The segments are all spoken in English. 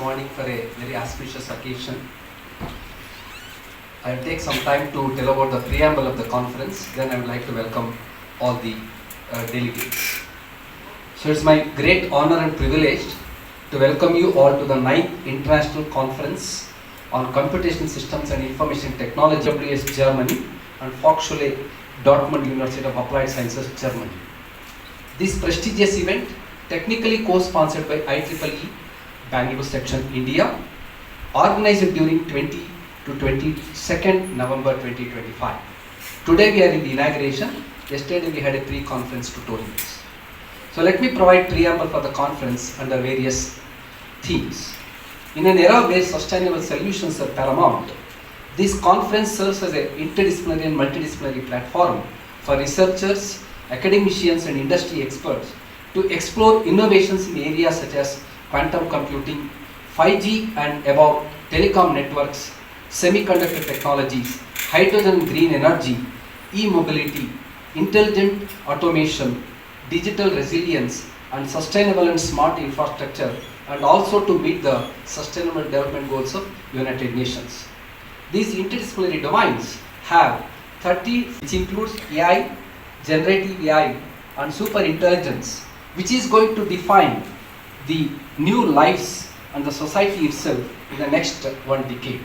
morning for a very auspicious occasion. I will take some time to tell about the preamble of the conference, then I would like to welcome all the delegates. So it's my great honor and privilege to welcome you all to the 9th International Conference on Computational Systems and Information Technology, AWS Germany, and Volksschule Dortmund University of Applied Sciences, Germany. This prestigious event, technically co-sponsored by IEEE, Bengaluru section, India, organized during 20 to 22nd November 2025. Today we are in the inauguration. Yesterday we had a pre-conference tutorials. So let me provide preamble for the conference under various themes. In an era where sustainable solutions are paramount, this conference serves as an interdisciplinary and multidisciplinary platform for researchers, academicians and industry experts to explore innovations in areas such as quantum computing, 5G and above telecom networks, semiconductor technologies, hydrogen and green energy, e-mobility, intelligent automation, digital resilience and sustainable and smart infrastructure, and also to meet the Sustainable Development Goals of United Nations. These interdisciplinary domains have 30, which includes AI, generative AI and super intelligence, which is going to define the new lives and the society itself in the next one decade.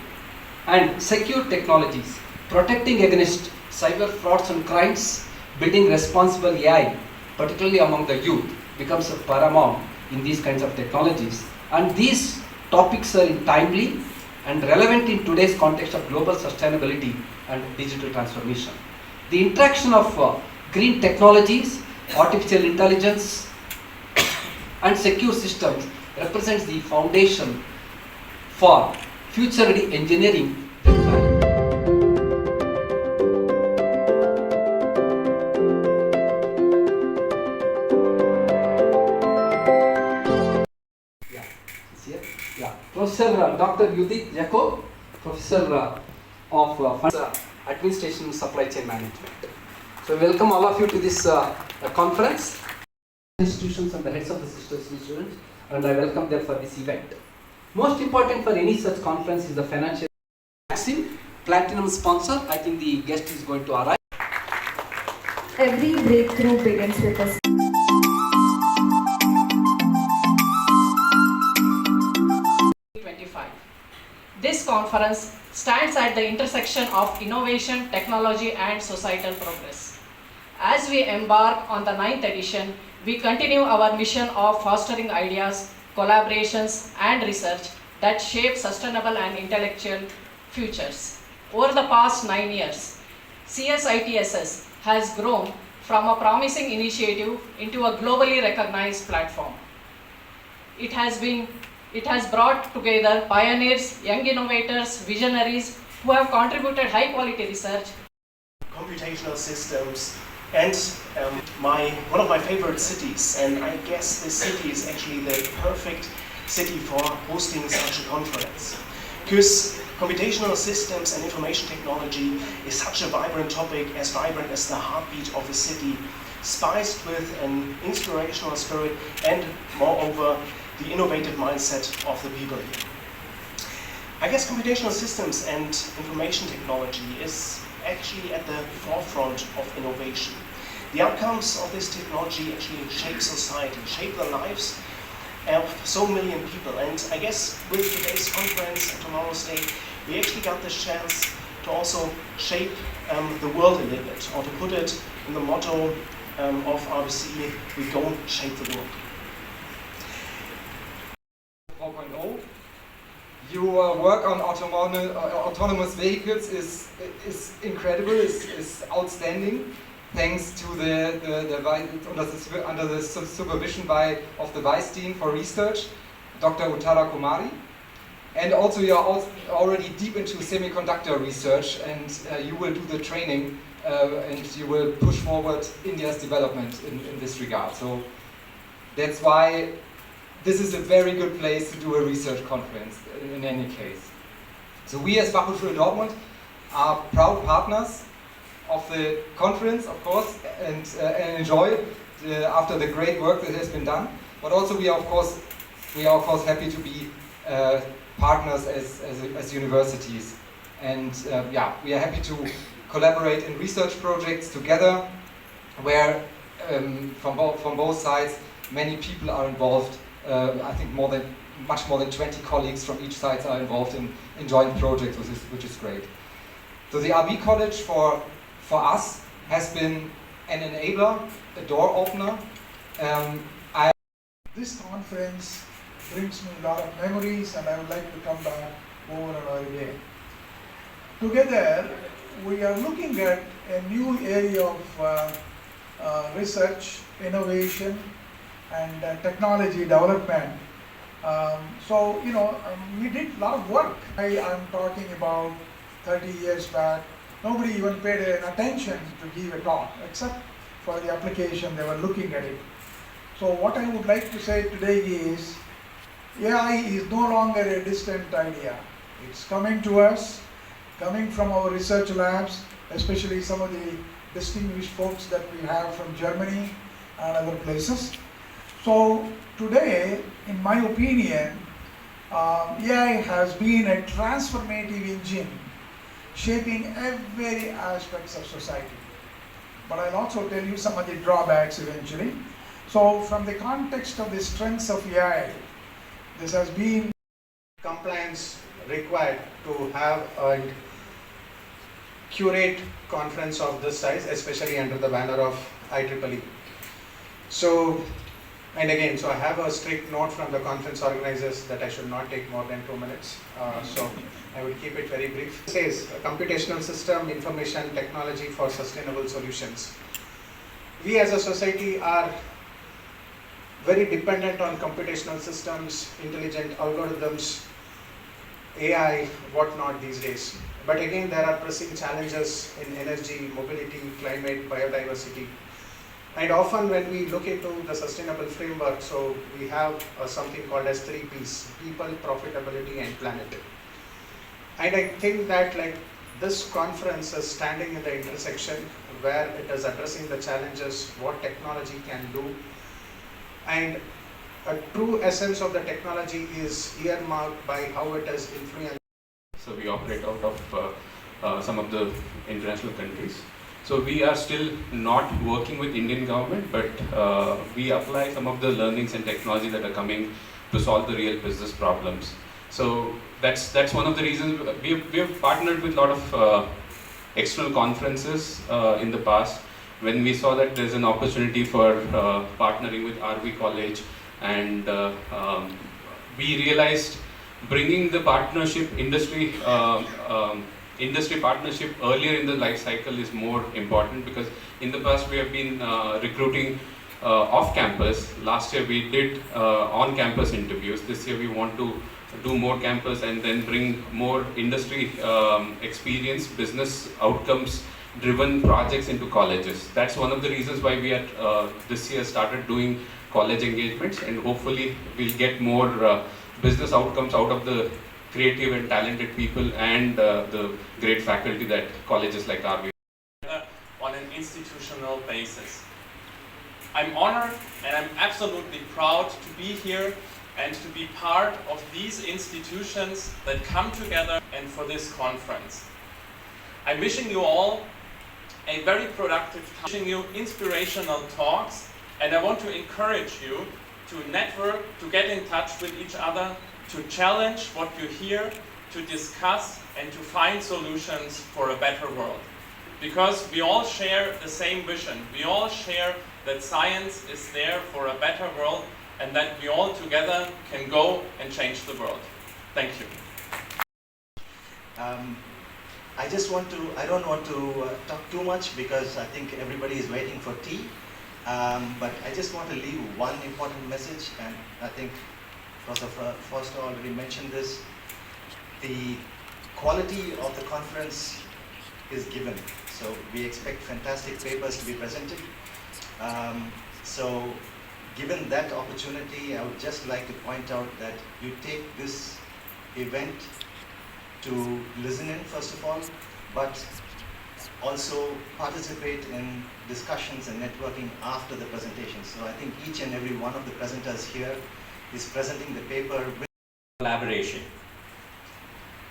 And secure technologies, protecting against cyber frauds and crimes, building responsible AI, particularly among the youth, becomes a paramount in these kinds of technologies. And these topics are timely and relevant in today's context of global sustainability and digital transformation. The interaction of green technologies, artificial intelligence and secure systems represents the foundation for future-ready engineering. Professor Dr. Judith Jacob, Professor of Administration and Supply Chain Management. So welcome all of you to this conference. Institutions and the heads of the sisters institutions, and I welcome them for this event. Most important for any such conference is the financial Maxim, platinum sponsor. I think the guest is going to arrive. Every breakthrough begins with a This conference stands at the intersection of innovation, technology and societal progress. As we embark on the 9th edition, we continue our mission of fostering ideas, collaborations and research that shape sustainable and intellectual futures. Over the past 9 years, CSITSS has grown from a promising initiative into a globally recognized platform. It has brought together pioneers, young innovators, visionaries who have contributed high quality research. Computational systems and one of my favorite cities, and I guess this city is actually the perfect city for hosting such a conference. Because computational systems and information technology is such a vibrant topic, as vibrant as the heartbeat of a city, spiced with an inspirational spirit and moreover the innovative mindset of the people here. I guess computational systems and information technology is actually at the forefront of innovation. The outcomes of this technology actually shape society, shape the lives of so many people. And I guess with today's conference and tomorrow's day, we actually got the chance to also shape the world a little bit, or to put it in the motto of RBC, we don't shape the world. 4.0. Your work on autonomous vehicles is incredible, is outstanding, thanks to under the supervision of the Vice Dean for Research, Dr. Uttara Kumari. And also you are already deep into semiconductor research, and you will do the training and you will push forward India's development in this regard. So that's why this is a very good place to do a research conference in any case. So we as Fachhochschule Dortmund are proud partners of the conference, of course, and enjoy after the great work that has been done. But also we are of course happy to be partners as universities. And yeah, we are happy to collaborate in research projects together where from both sides many people are involved. I think much more than 20 colleagues from each side are involved in joint projects, which is great. So the RB College for us has been an enabler, a door opener. This conference brings me a lot of memories, and I would like to come back over and over again. Together, we are looking at a new area of research, innovation, and technology development. We did a lot of work. I'm talking about 30 years back. Nobody even paid attention to give a talk, except for the application, they were looking at it. So what I would like to say today is, AI is no longer a distant idea. It's coming to us, coming from our research labs, especially some of the distinguished folks that we have from Germany and other places. So today, in my opinion, AI has been a transformative engine shaping every aspects of society. But I'll also tell you some of the drawbacks eventually. So from the context of the strengths of AI, this has been compliance required to have a curate conference of this size, especially under the banner of IEEE. So I have a strict note from the conference organizers that I should not take more than 2 minutes. So I will keep it very brief. It says computational system, information technology for sustainable solutions. We as a society are very dependent on computational systems, intelligent algorithms, AI, whatnot these days. But again, there are pressing challenges in energy, mobility, climate, biodiversity. And often when we look into the sustainable framework, so we have something called as 3 Ps: people, profitability, and planet. And I think that this conference is standing in the intersection where it is addressing the challenges, what technology can do. And a true essence of the technology is earmarked by how it is influenced. So we operate out of some of the international countries. So we are still not working with Indian government, but we apply some of the learnings and technology that are coming to solve the real business problems. So that's one of the reasons we have partnered with a lot of external conferences in the past. When we saw that there's an opportunity for partnering with RB College, and we realized bringing the partnership industry partnership earlier in the life cycle is more important, because in the past we have been recruiting off campus. Last year we did on campus interviews. This year we want to do more campus and then bring more industry experience, business outcomes driven projects into colleges. That's one of the reasons why we are this year started doing college engagements, and hopefully we'll get more business outcomes out of the creative and talented people and the great faculty that colleges like RB on an institutional basis. I'm honored and I'm absolutely proud to be here and to be part of these institutions that come together and for this conference. I'm wishing you all a very productive time, wishing you inspirational talks, and I want to encourage you to network, to get in touch with each other, to challenge what you hear, to discuss and to find solutions for a better world. Because we all share the same vision. We all share that science is there for a better world, and that we all together can go and change the world. Thank you. I don't want to talk too much because I think everybody is waiting for tea. But I just want to leave one important message, and I think Professor Foster already mentioned this. The quality of the conference is given. So we expect fantastic papers to be presented. So given that opportunity, I would just like to point out that you take this event to listen in, first of all, but also participate in discussions and networking after the presentation. So I think each and every one of the presenters here is presenting the paper with Collaboration.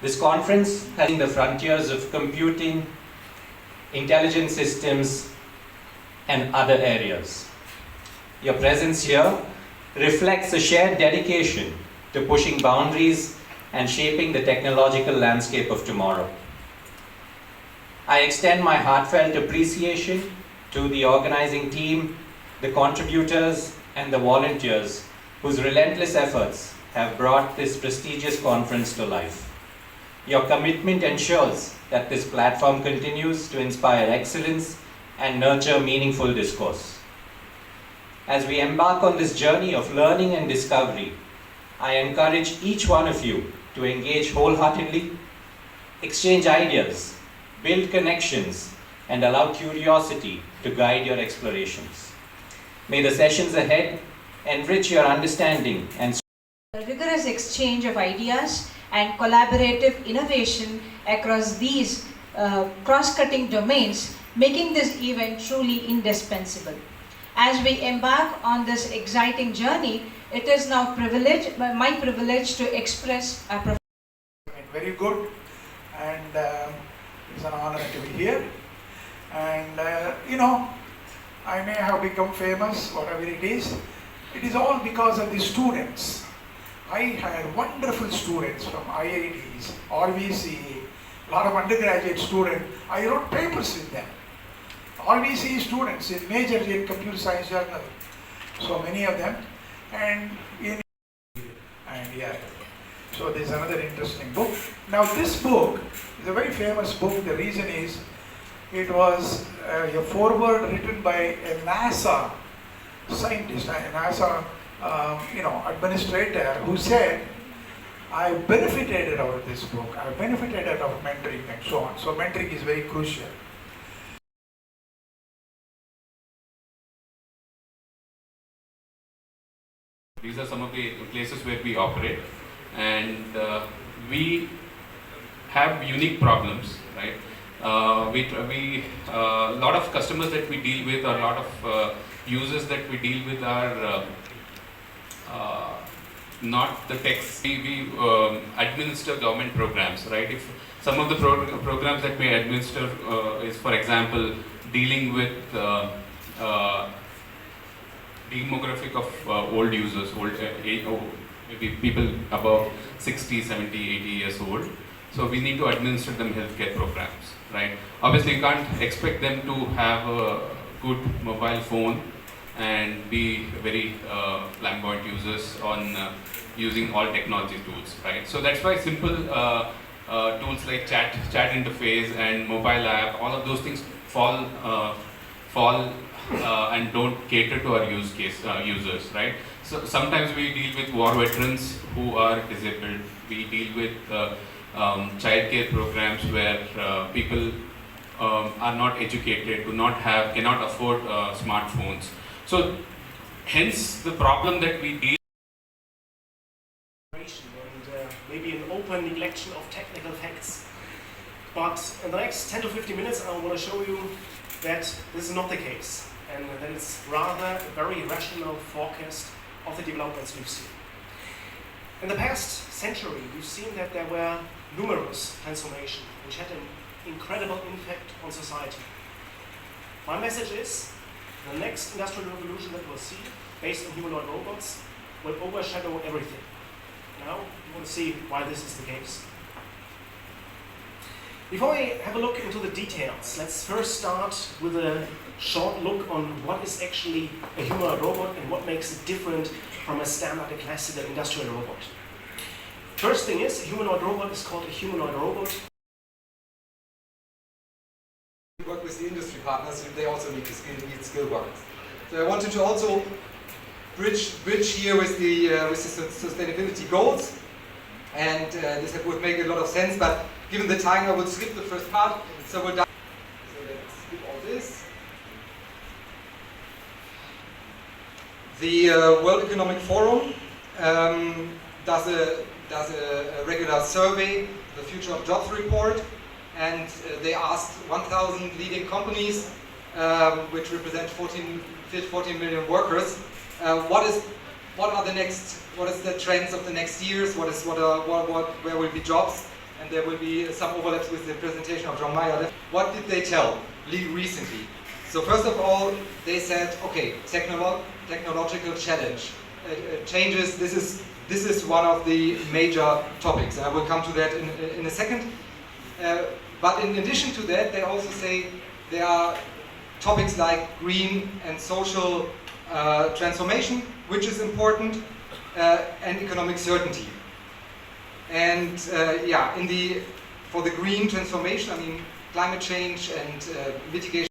This conference has been the frontiers of computing, intelligent systems, and other areas. Your presence here reflects a shared dedication to pushing boundaries and shaping the technological landscape of tomorrow. I extend my heartfelt appreciation to the organizing team, the contributors, and the volunteers whose relentless efforts have brought this prestigious conference to life. Your commitment ensures that this platform continues to inspire excellence and nurture meaningful discourse. As we embark on this journey of learning and discovery, I encourage each one of you to engage wholeheartedly, exchange ideas, build connections, and allow curiosity to guide your explorations. May the sessions ahead enrich your understanding and rigorous exchange of ideas and collaborative innovation across these cross-cutting domains, making this event truly indispensable. As we embark on this exciting journey, it is now my privilege to express our very good, and it's an honor to be here. And I may have become famous, whatever it is all because of the students. I had wonderful students from IITs, RVC, a lot of undergraduate students. I wrote papers with them. RVC students in major in computer science journal, so many of them, and yeah. So there's another interesting book. Now this book is a very famous book. The reason is, it was a foreword written by a NASA scientist, a NASA administrator, who said, I benefited out of this book, I benefited out of mentoring and so on. So mentoring is very crucial. These are some of the places where we operate, and we have unique problems, right? We a lot of customers that we deal with, or a lot of users that we deal with are not the techs. We administer government programs, right? If some of the programs that we administer is, for example, dealing with demographic of old users, maybe people above 60, 70, 80 years old. So we need to administer them healthcare programs, right? Obviously, you can't expect them to have a good mobile phone and be very flamboyant users on using all technology tools, right? So that's why simple tools like chat interface and mobile app, all of those things fall and don't cater to our users, right? So sometimes we deal with war veterans who are disabled. We deal with childcare programs where people are not educated, cannot afford smartphones. So hence the problem that we deal and maybe an open neglection of technical facts. But in the next 10 to 15 minutes, I want to show you that this is not the case, and that it's rather a very rational forecast of the developments we've seen. In the past century, we've seen that there were numerous transformations which had an incredible impact on society. My message is, the next industrial revolution that we'll see, based on humanoid robots, will overshadow everything. Now, we want to see why this is the case. Before we have a look into the details, let's first start with a short look on what is actually a humanoid robot and what makes it different from a standard, a classical industrial robot. First thing is, a humanoid robot is called a humanoid robot. We work with the industry partners, and they also need skill workers. So I wanted to also bridge here with the sustainability goals, and this would make a lot of sense. But given the time, I will skip the first part. So we'll let's skip all this. The World Economic Forum does a regular survey, the Future of Jobs report, and they asked 1,000 leading companies, which represent 14 million workers, what is what is the trends of the next years, where will be jobs, and there will be some overlaps with the presentation of John Mayer. What did they tell recently? So first of all, they said, okay, technological challenge, changes, this is one of the major topics, and I will come to that in a second. But in addition to that, they also say there are topics like green and social transformation, which is important, and economic certainty. And yeah, for the green transformation, I mean, climate change and mitigation